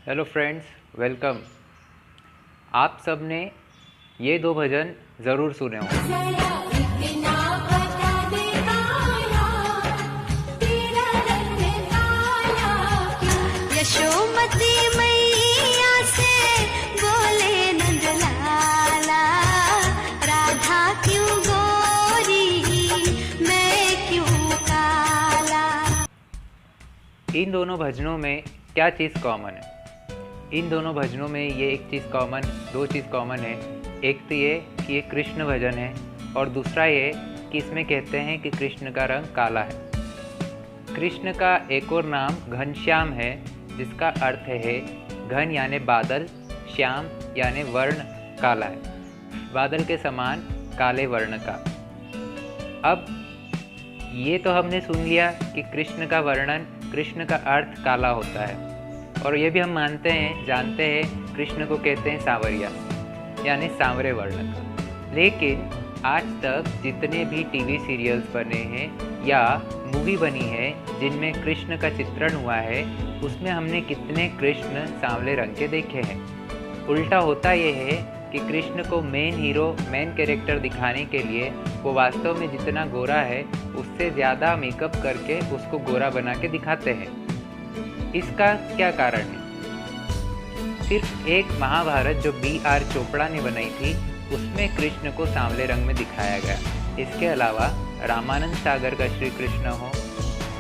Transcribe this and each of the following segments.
Hello friends, welcome. आप सब ने ये दो भजन ज़रूर सुने होंगे। यशोमती मैया से बोले नंदलाला, राधा क्यों गोरी मैं क्यों काला। इन दोनों भजनों में क्या चीज़ कॉमन है? इन दोनों भजनों में ये दो चीज़ कॉमन है। एक तो ये कि ये कृष्ण भजन है और दूसरा ये कि इसमें कहते हैं कि कृष्ण का रंग काला है। कृष्ण का एक और नाम घनश्याम है, जिसका अर्थ है घन यानी बादल, श्याम यानी वर्ण काला है, बादल के समान काले वर्ण का। अब ये तो हमने सुन लिया कि कृष्ण का वर्णन, कृष्ण का अर्थ काला होता है, और ये भी हम जानते हैं कृष्ण को कहते हैं सांवरिया यानी सांवरे वर्ण का। लेकिन आज तक जितने भी टीवी सीरियल्स बने हैं या मूवी बनी है जिनमें कृष्ण का चित्रण हुआ है, उसमें हमने कितने कृष्ण सांवले रंग के देखे हैं। उल्टा होता ये है कि कृष्ण को मेन कैरेक्टर दिखाने के लिए वो वास्तव में जितना गोरा है उससे ज़्यादा मेकअप करके उसको गोरा बना के दिखाते हैं। इसका क्या कारण है? सिर्फ एक महाभारत जो B.R. चोपड़ा ने बनाई थी, उसमें कृष्ण को सांवले रंग में दिखाया गया। इसके अलावा रामानंद सागर का श्री कृष्ण हो,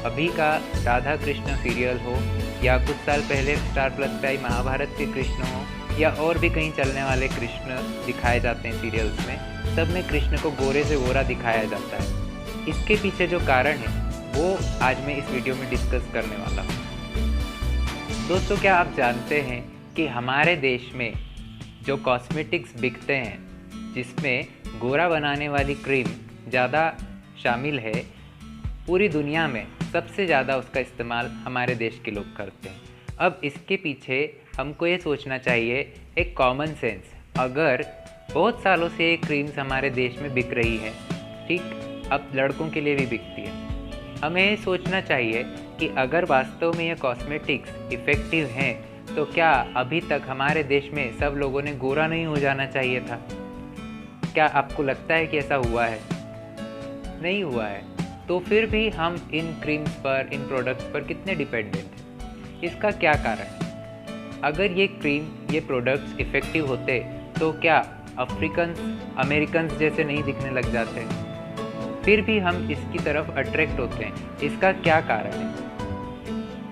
अभी का राधा कृष्ण सीरियल हो, या कुछ साल पहले स्टार प्लस पे आई महाभारत के कृष्ण हो, या और भी कहीं चलने वाले कृष्ण दिखाए जाते हैं सीरियल्स में, सब में कृष्ण को गोरे से गोरा दिखाया जाता है। इसके पीछे जो कारण है वो आज मैं इस वीडियो में डिस्कस करने वाला हूँ। दोस्तों, क्या आप जानते हैं कि हमारे देश में जो कॉस्मेटिक्स बिकते हैं जिसमें गोरा बनाने वाली क्रीम ज़्यादा शामिल है, पूरी दुनिया में सबसे ज़्यादा उसका इस्तेमाल हमारे देश के लोग करते हैं। अब इसके पीछे हमको ये सोचना चाहिए, एक कॉमन सेंस, अगर बहुत सालों से ये क्रीम्स हमारे देश में बिक रही है, ठीक, अब लड़कों के लिए भी बिकती है, हमें ये सोचना चाहिए कि अगर वास्तव में ये कॉस्मेटिक्स इफ़ेक्टिव हैं तो क्या अभी तक हमारे देश में सब लोगों ने गोरा नहीं हो जाना चाहिए था? क्या आपको लगता है कि ऐसा हुआ है? नहीं हुआ है। तो फिर भी हम इन क्रीम्स पर, इन प्रोडक्ट्स पर कितने डिपेंडेंट हैं? इसका क्या कारण है? अगर ये क्रीम, ये प्रोडक्ट्स इफ़ेक्टिव होते तो क्या अफ्रीकन्स, अमेरिकन्स जैसे नहीं दिखने लग जाते? फिर भी हम इसकी तरफ अट्रैक्ट होते हैं। इसका क्या कारण है?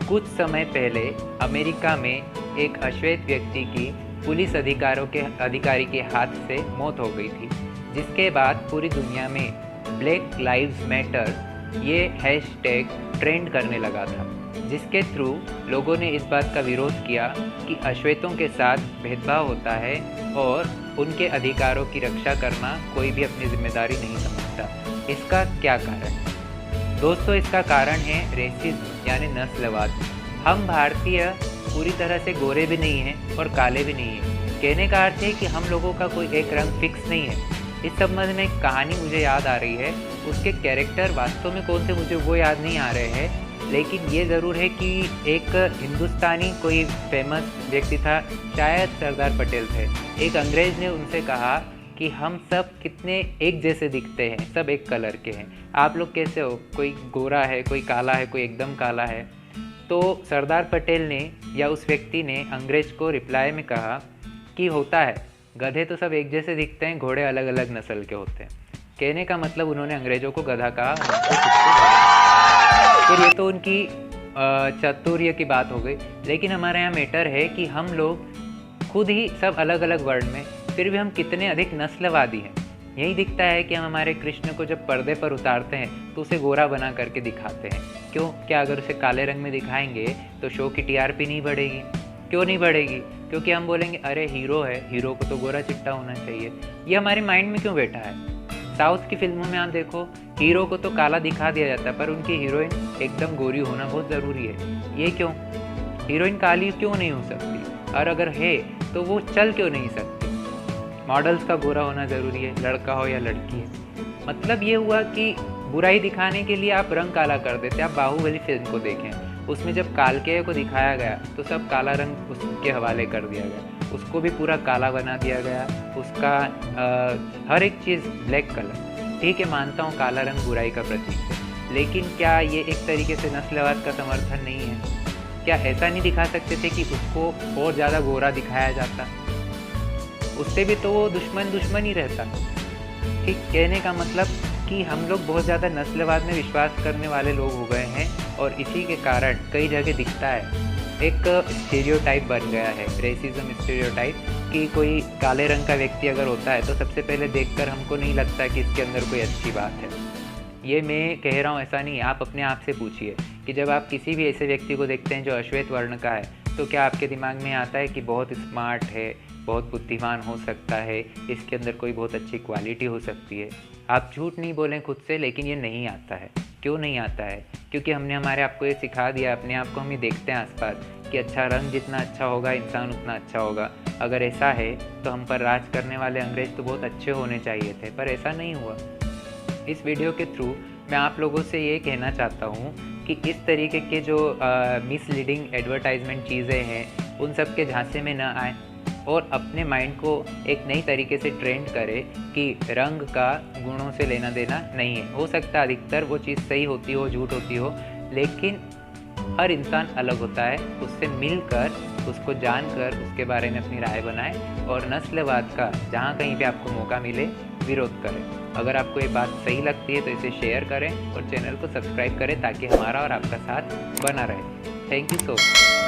कुछ समय पहले अमेरिका में एक अश्वेत व्यक्ति की पुलिस अधिकारी के हाथ से मौत हो गई थी, जिसके बाद पूरी दुनिया में ब्लैक लाइव्स मैटर ये हैशटैग ट्रेंड करने लगा था, जिसके थ्रू लोगों ने इस बात का विरोध किया कि अश्वेतों के साथ भेदभाव होता है और उनके अधिकारों की रक्षा करना कोई भी अपनी जिम्मेदारी नहीं समझता। इसका क्या कारण है? दोस्तों, इसका कारण है रेसिज्म यानी नस्लवाद। हम भारतीय पूरी तरह से गोरे भी नहीं हैं और काले भी नहीं हैं। कहने का अर्थ है कि हम लोगों का कोई एक रंग फिक्स नहीं है। इस संबंध में एक कहानी मुझे याद आ रही है। उसके कैरेक्टर वास्तव में कौन थे मुझे वो याद नहीं आ रहे हैं, लेकिन ये ज़रूर है कि एक हिंदुस्तानी कोई फेमस व्यक्ति था, शायद सरदार पटेल थे। एक अंग्रेज़ ने उनसे कहा कि हम सब कितने एक जैसे दिखते हैं, सब एक कलर के हैं, आप लोग कैसे हो? कोई गोरा है, कोई काला है, कोई एकदम काला है। तो सरदार पटेल ने या उस व्यक्ति ने अंग्रेज को रिप्लाई में कहा कि होता है, गधे तो सब एक जैसे दिखते हैं, घोड़े अलग अलग नस्ल के होते हैं। कहने का मतलब उन्होंने अंग्रेजों को गधा कहा। फिर ये तो उनकी चातुर्य की बात हो गई, लेकिन हमारे यहाँ मैटर है कि हम लोग खुद ही सब अलग अलग वर्ड में, फिर भी हम कितने अधिक नस्लवादी हैं। यही दिखता है कि हम हमारे कृष्ण को जब पर्दे पर उतारते हैं तो उसे गोरा बना करके दिखाते हैं। क्यों? क्या अगर उसे काले रंग में दिखाएंगे तो शो की टीआरपी नहीं बढ़ेगी? क्यों नहीं बढ़ेगी? क्योंकि हम बोलेंगे अरे हीरो है, हीरो को तो गोरा चिट्टा होना चाहिए। ये हमारे माइंड में क्यों बैठा है? साउथ की फिल्मों में आप देखो, हीरो को तो काला दिखा दिया जाता है पर उनकी हीरोइन एकदम गोरी होना बहुत ज़रूरी है। ये क्यों? हीरोइन काली क्यों नहीं हो सकती? और अगर है तो वो चल क्यों नहीं सकती? मॉडल्स का गोरा होना ज़रूरी है, लड़का हो या लड़की है। मतलब ये हुआ कि बुराई दिखाने के लिए आप रंग काला कर देते। आप बाहुबली फिल्म को देखें, उसमें जब कालकेय को दिखाया गया तो सब काला रंग उसके हवाले कर दिया गया, उसको भी पूरा काला बना दिया गया, उसका हर एक चीज़ ब्लैक कलर। ठीक है, मानता हूँ काला रंग बुराई का प्रतीक है, लेकिन क्या ये एक तरीके से नस्लवाद का समर्थन नहीं है? क्या ऐसा नहीं दिखा सकते थे कि उसको और ज़्यादा गोरा दिखाया जाता? उससे भी तो वो दुश्मन ही रहता। ठीक, कहने का मतलब कि हम लोग बहुत ज़्यादा नस्लवाद में विश्वास करने वाले लोग हो गए हैं और इसी के कारण कई जगह दिखता है एक स्टीरियोटाइप बन गया है, रेसिज्म स्टीरियोटाइप, कि कोई काले रंग का व्यक्ति अगर होता है तो सबसे पहले देखकर हमको नहीं लगता कि इसके अंदर कोई अच्छी बात है। ये मैं कह रहा हूँ ऐसा नहीं, आप अपने आप से पूछिए कि जब आप किसी भी ऐसे व्यक्ति को देखते हैं जो अश्वेत वर्ण का है, तो क्या आपके दिमाग में आता है कि बहुत स्मार्ट है, बहुत बुद्धिमान हो सकता है, इसके अंदर कोई बहुत अच्छी क्वालिटी हो सकती है? आप झूठ नहीं बोलें खुद से, लेकिन ये नहीं आता है। क्यों नहीं आता है? क्योंकि हमने हमारे आप को ये सिखा दिया, अपने आप को हम ही देखते हैं आसपास कि अच्छा रंग जितना अच्छा होगा इंसान उतना अच्छा होगा। अगर ऐसा है तो हम पर राज करने वाले अंग्रेज तो बहुत अच्छे होने चाहिए थे, पर ऐसा नहीं हुआ। इस वीडियो के थ्रू मैं आप लोगों से ये कहना चाहता हूँ कि इस तरीके के जो मिसलीडिंग एडवर्टाइजमेंट चीज़ें हैं उन सब के झांसे में न आए और अपने माइंड को एक नई तरीके से ट्रेंड करे कि रंग का गुणों से लेना देना नहीं है। हो सकता है अधिकतर वो चीज़ सही होती हो, झूठ होती हो, लेकिन हर इंसान अलग होता है। उससे मिलकर, उसको जानकर उसके बारे में अपनी राय बनाएं और नस्लवाद का जहाँ कहीं भी आपको मौका मिले विरोध करें। अगर आपको ये बात सही लगती है तो इसे शेयर करें और चैनल को सब्सक्राइब करें ताकि हमारा और आपका साथ बना रहे। Thank you so much.